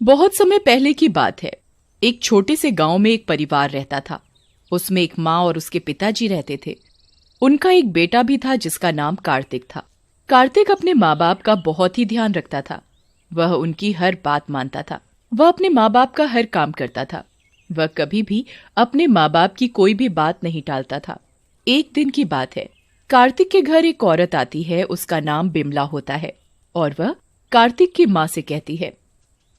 बहुत समय पहले की बात है। एक छोटे से गांव में एक परिवार रहता था। उसमें एक माँ और उसके पिताजी रहते थे। उनका एक बेटा भी था जिसका नाम कार्तिक था। कार्तिक अपने माँ बाप का बहुत ही ध्यान रखता था। वह उनकी हर बात मानता था। वह अपने माँ बाप का हर काम करता था। वह कभी भी अपने माँ बाप की कोई भी बात नहीं टालता था। एक दिन की बात है, कार्तिक के घर एक औरत आती है। उसका नाम बिमला होता है और वह कार्तिक की माँ से कहती है,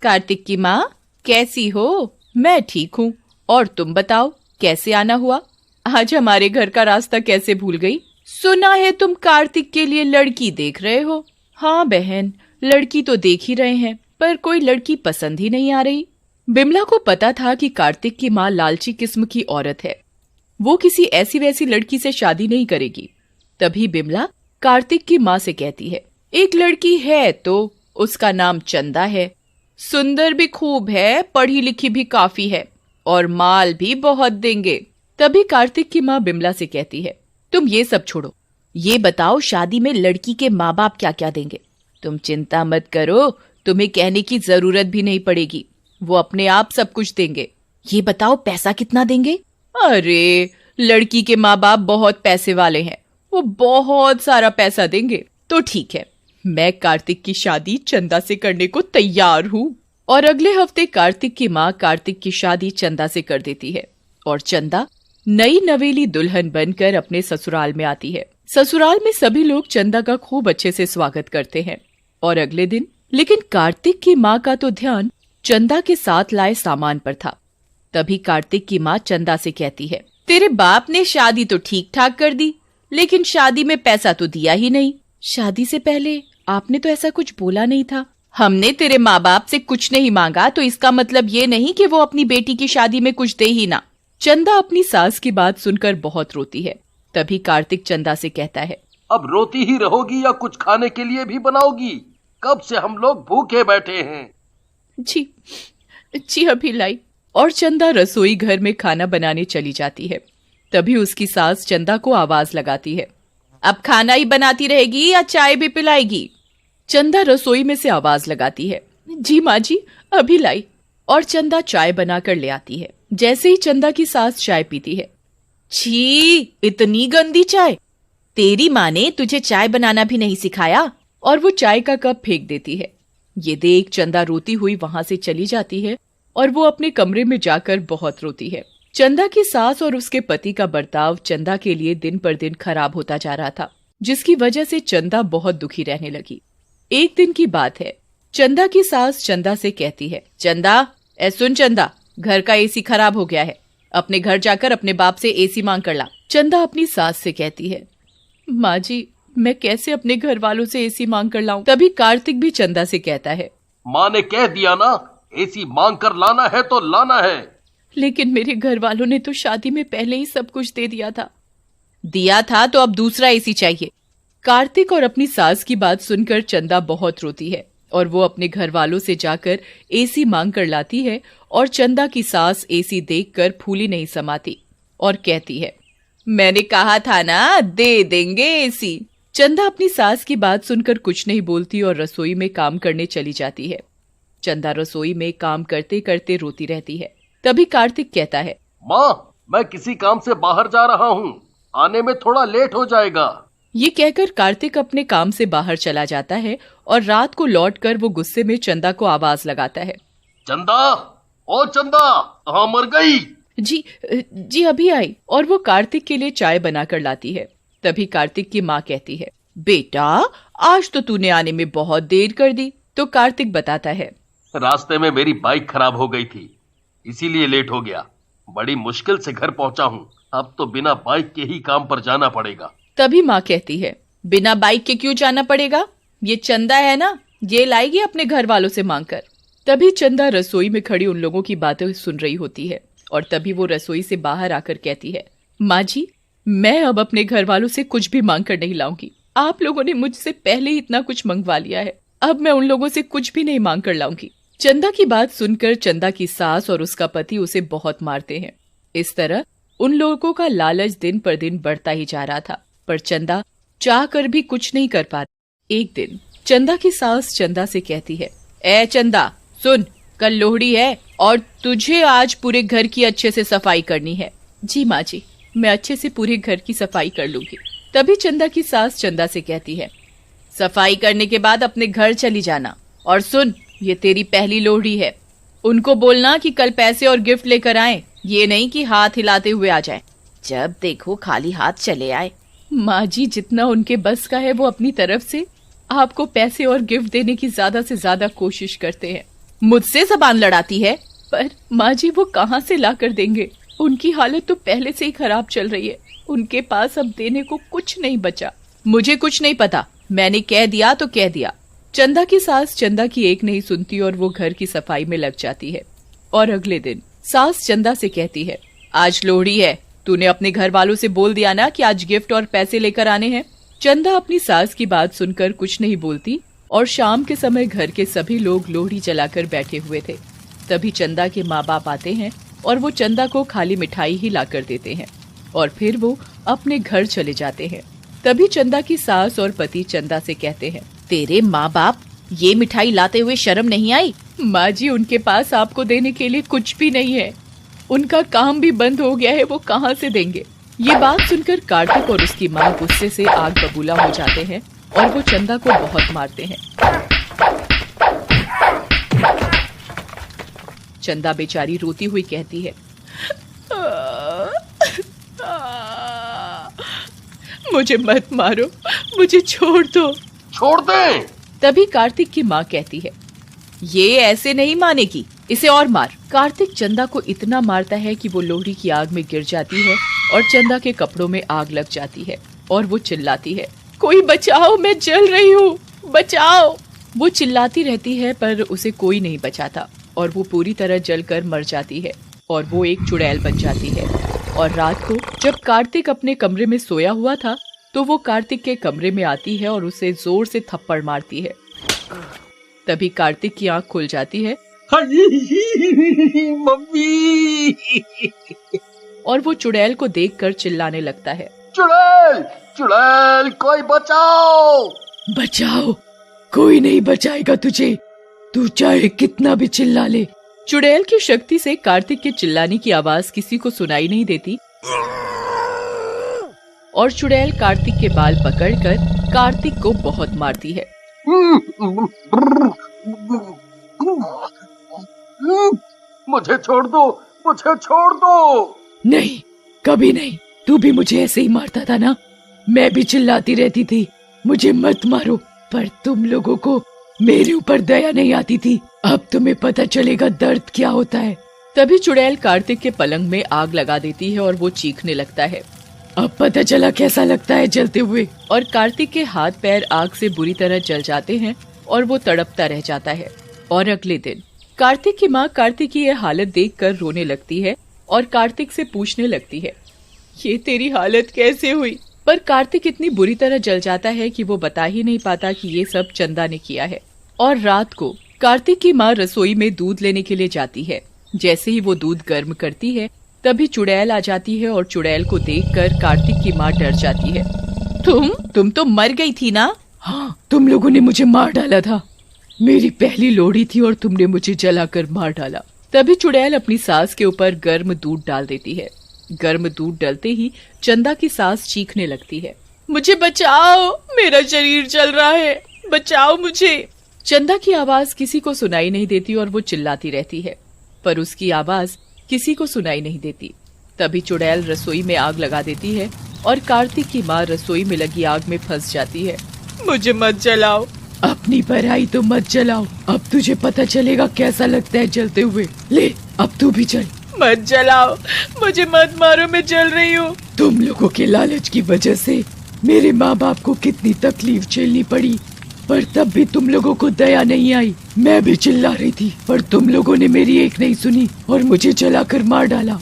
कार्तिक की माँ, कैसी हो? मैं ठीक हूँ। और तुम बताओ, कैसे आना हुआ? आज हमारे घर का रास्ता कैसे भूल गई? सुना है तुम कार्तिक के लिए लड़की देख रहे हो। हाँ बहन, लड़की तो देख ही रहे हैं, पर कोई लड़की पसंद ही नहीं आ रही। बिमला को पता था कि कार्तिक की माँ लालची किस्म की औरत है। वो किसी ऐसी वैसी लड़की से शादी नहीं करेगी। तभी बिमला कार्तिक की माँ से कहती है, एक लड़की है तो उसका नाम चंदा है। सुंदर भी खूब है, पढ़ी लिखी भी काफी है और माल भी बहुत देंगे। तभी कार्तिक की माँ बिमला से कहती है, तुम ये सब छोड़ो, ये बताओ शादी में लड़की के माँ बाप क्या क्या देंगे। तुम चिंता मत करो, तुम्हें कहने की जरूरत भी नहीं पड़ेगी, वो अपने आप सब कुछ देंगे। ये बताओ पैसा कितना देंगे? अरे, लड़की के माँ बाप बहुत पैसे वाले हैं, वो बहुत सारा पैसा देंगे। तो ठीक है, मैं कार्तिक की शादी चंदा से करने को तैयार हूँ। और अगले हफ्ते कार्तिक की माँ कार्तिक की शादी चंदा से कर देती है और चंदा नई नवेली दुल्हन बनकर अपने ससुराल में आती है। ससुराल में सभी लोग चंदा का खूब अच्छे से स्वागत करते हैं। और अगले दिन लेकिन कार्तिक की माँ का तो ध्यान चंदा के साथ लाए सामान पर था। तभी कार्तिक की माँ चंदा से कहती है, तेरे बाप ने शादी तो ठीक ठाक कर दी, लेकिन शादी में पैसा तो दिया ही नहीं। शादी से पहले आपने तो ऐसा कुछ बोला नहीं था। हमने तेरे माँ बाप से कुछ नहीं मांगा तो इसका मतलब ये नहीं कि वो अपनी बेटी की शादी में कुछ दे ही ना। चंदा अपनी सास की बात सुनकर बहुत रोती है। तभी कार्तिक चंदा से कहता है, अब रोती ही रहोगी या कुछ खाने के लिए भी बनाओगी? कब से हम लोग भूखे बैठे हैं। जी अभी लाई। और चंदा रसोई घर में खाना बनाने चली जाती है। तभी उसकी सास चंदा को आवाज लगाती है, अब खाना ही बनाती रहेगी या चाय भी पिलाएगी? चंदा रसोई में से आवाज लगाती है, जी माँ जी, अभी लाई। और चंदा चाय बनाकर ले आती है। जैसे ही चंदा की सास चाय पीती है, छी, इतनी गंदी चाय! तेरी माँ ने तुझे चाय बनाना भी नहीं सिखाया। और वो चाय का कप फेंक देती है। ये देख चंदा रोती हुई वहां से चली जाती है और वो अपने कमरे में जाकर बहुत रोती है। चंदा की सास और उसके पति का बर्ताव चंदा के लिए दिन पर दिन खराब होता जा रहा था, जिसकी वजह से चंदा बहुत दुखी रहने लगी। एक दिन की बात है, चंदा की सास चंदा से कहती है, चंदा, सुन चंदा, घर का एसी खराब हो गया है, अपने घर जाकर अपने बाप से एसी मांग कर ला। चंदा अपनी सास से कहती है, माँ जी, मैं कैसे अपने घर वालों से एसी मांग कर लाऊं? तभी कार्तिक भी चंदा से कहता है, माँ ने कह दिया ना, एसी मांग कर लाना है तो लाना है। लेकिन मेरे घर वालों ने तो शादी में पहले ही सब कुछ दे दिया था। दिया था तो अब दूसरा एसी चाहिए। कार्तिक और अपनी सास की बात सुनकर चंदा बहुत रोती है और वो अपने घर वालों से जाकर एसी मांग कर लाती है। और चंदा की सास एसी देखकर फूली नहीं समाती और कहती है, मैंने कहा था ना, दे देंगे एसी। चंदा अपनी सास की बात सुनकर कुछ नहीं बोलती और रसोई में काम करने चली जाती है। चंदा रसोई में काम करते करते रोती रहती है। तभी कार्तिक कहता है, माँ, मैं किसी काम से बाहर जा रहा हूँ, आने में थोड़ा लेट हो जाएगा। ये कहकर कार्तिक अपने काम से बाहर चला जाता है और रात को लौटकर वो गुस्से में चंदा को आवाज लगाता है, चंदा, ओ चंदा, कहाँ मर गई? जी अभी आई। और वो कार्तिक के लिए चाय बनाकर लाती है। तभी कार्तिक की माँ कहती है, बेटा, आज तो तूने आने में बहुत देर कर दी। तो कार्तिक बताता है, रास्ते में मेरी बाइक खराब हो गई थी, इसीलिए लेट हो गया। बड़ी मुश्किल से घर पहुंचा हूँ, अब तो बिना बाइक के ही काम पर जाना पड़ेगा। तभी माँ कहती है, बिना बाइक के क्यों जाना पड़ेगा? ये चंदा है ना, ये लाएगी अपने घर वालों से मांगकर। तभी चंदा रसोई में खड़ी उन लोगों की बातें सुन रही होती है और तभी वो रसोई से बाहर आकर कहती है, माँ जी, मैं अब अपने घर वालों से कुछ भी मांग कर नहीं लाऊंगी। आप लोगों ने मुझसे पहले ही इतना कुछ मंगवा लिया है, अब मैं उन लोगों से कुछ भी नहीं मांग कर लाऊंगी। चंदा की बात सुनकर चंदा की सास और उसका पति उसे बहुत मारते हैं। इस तरह उन लोगों का लालच दिन पर दिन बढ़ता ही जा रहा था, पर चंदा चाह कर भी कुछ नहीं कर पाती। एक दिन चंदा की सास चंदा से कहती है, ए चंदा, सुन, कल लोहड़ी है और तुझे आज पूरे घर की अच्छे से सफाई करनी है। जी माँ जी, मैं अच्छे से पूरे घर की सफाई कर लूंगी। तभी चंदा की सास चंदा से कहती है, सफाई करने के बाद अपने घर चली जाना। और सुन, ये तेरी पहली लोहड़ी है, उनको बोलना कि कल पैसे और गिफ्ट लेकर आए, ये नहीं कि हाथ हिलाते हुए आ जाए। जब देखो खाली हाथ चले आए। माँ जी, जितना उनके बस का है वो अपनी तरफ से आपको पैसे और गिफ्ट देने की ज्यादा से ज्यादा कोशिश करते हैं। मुझसे जबान लड़ाती है, पर माँ जी वो कहाँ से ला कर देंगे? उनकी हालत तो पहले से ही खराब चल रही है, उनके पास अब देने को कुछ नहीं बचा। मुझे कुछ नहीं पता, मैंने कह दिया तो कह दिया। चंदा की सास चंदा की एक नहीं सुनती और वो घर की सफाई में लग जाती है। और अगले दिन सास चंदा से कहती है, आज लोहड़ी है, तूने अपने घर वालों से बोल दिया ना कि आज गिफ्ट और पैसे लेकर आने हैं। चंदा अपनी सास की बात सुनकर कुछ नहीं बोलती और शाम के समय घर के सभी लोग लोहड़ी जलाकर बैठे हुए थे। तभी चंदा के माँ बाप आते हैं और वो चंदा को खाली मिठाई ही ला कर देते हैं और फिर वो अपने घर चले जाते हैं। तभी चंदा की सास और पति चंदा से कहते हैं, तेरे माँ बाप ये मिठाई लाते हुए शर्म नहीं आई? माँ जी, उनके पास आपको देने के लिए कुछ भी नहीं है, उनका काम भी बंद हो गया है, वो कहाँ से देंगे? ये बात सुनकर कार्तिक और उसकी माँ गुस्से से आग बबूला हो जाते हैं और वो चंदा को बहुत मारते हैं। चंदा बेचारी रोती हुई कहती है, मुझे मत मारो, मुझे छोड़ दो। छोड़ दे। तभी कार्तिक की माँ कहती है, ये ऐसे नहीं मानेगी, इसे और मार। कार्तिक चंदा को इतना मारता है कि वो लोहड़ी की आग में गिर जाती है और चंदा के कपड़ों में आग लग जाती है और वो चिल्लाती है, कोई बचाओ, मैं जल रही हूँ, बचाओ। वो चिल्लाती रहती है पर उसे कोई नहीं बचाता और वो पूरी तरह जलकर मर जाती है और वो एक चुड़ैल बन जाती है। और रात को जब कार्तिक अपने कमरे में सोया हुआ था तो वो कार्तिक के कमरे में आती है और उसे जोर से थप्पड़ मारती है। तभी कार्तिक की आंख खुल जाती है मम्मी। और वो चुड़ैल को देखकर चिल्लाने लगता है, चुड़ैल, चुड़ैल, कोई बचाओ। बचाओ, कोई नहीं बचाएगा तुझे, तू चाहे कितना भी चिल्ला ले। चुड़ैल की शक्ति से कार्तिक के चिल्लाने की आवाज किसी को सुनाई नहीं देती और चुड़ैल कार्तिक के बाल पकड़कर कार्तिक को बहुत मारती है। मुझे छोड़ दो, मुझे छोड़ दो। नहीं, कभी नहीं, तू भी मुझे ऐसे ही मारता था ना, मैं भी चिल्लाती रहती थी मुझे मत मारो, पर तुम लोगों को मेरे ऊपर दया नहीं आती थी। अब तुम्हें पता चलेगा दर्द क्या होता है। तभी चुड़ैल कार्तिक के पलंग में आग लगा देती है और वो चीखने लगता है, अब पता चला कैसा लगता है जलते हुए। और कार्तिक के हाथ पैर आग से बुरी तरह जल जाते हैं और वो तड़पता रह जाता है। और अगले दिन कार्तिक की माँ कार्तिक की यह हालत देखकर रोने लगती है और कार्तिक से पूछने लगती है, ये तेरी हालत कैसे हुई? पर कार्तिक इतनी बुरी तरह जल जाता है कि वो बता ही नहीं पाता कि ये सब चंदा ने किया है। और रात को कार्तिक की माँ रसोई में दूध लेने के लिए जाती है। जैसे ही वो दूध गर्म करती है तभी चुड़ैल आ जाती है और चुड़ैल को देखकर कार्तिक की माँ डर जाती है। तुम तो मर गई थी ना? हाँ, तुम लोगों ने मुझे मार डाला था, मेरी पहली लोहड़ी थी और तुमने मुझे जलाकर मार डाला। तभी चुड़ैल अपनी सास के ऊपर गर्म दूध डाल देती है। गर्म दूध डलते ही चंदा की सास चीखने लगती है, मुझे बचाओ, मेरा शरीर जल रहा है, बचाओ मुझे। चंदा की आवाज किसी को सुनाई नहीं देती और वो चिल्लाती रहती है, पर उसकी आवाज किसी को सुनाई नहीं देती। तभी चुड़ैल रसोई में आग लगा देती है और कार्तिक की माँ रसोई में लगी आग में फंस जाती है। मुझे मत जलाओ। अपनी पराई तो मत जलाओ, अब तुझे पता चलेगा कैसा लगता है जलते हुए। ले, अब तू भी जल। मत जलाओ, मुझे मत मारो, मैं जल रही हूँ। तुम लोगों के लालच की वजह से मेरे माँ बाप को कितनी तकलीफ झेलनी पड़ी, पर तब भी तुम लोगों को दया नहीं आई। मैं भी चिल्ला रही थी पर तुम लोगों ने मेरी एक नहीं सुनी और मुझे जलाकर मार डाला।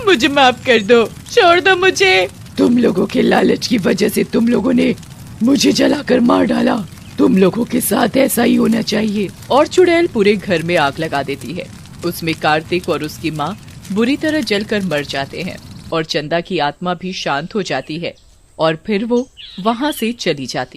मुझे माफ कर दो, छोड़ दो मुझे। तुम लोगों के लालच की वजह से तुम लोगों ने मुझे जलाकर मार डाला, तुम लोगों के साथ ऐसा ही होना चाहिए। और चुड़ैल पूरे घर में आग लगा देती है। उसमें कार्तिक और उसकी माँ बुरी तरह जलकर मर जाते हैं और चंदा की आत्मा भी शांत हो जाती है और फिर वो वहाँ से चली जाती।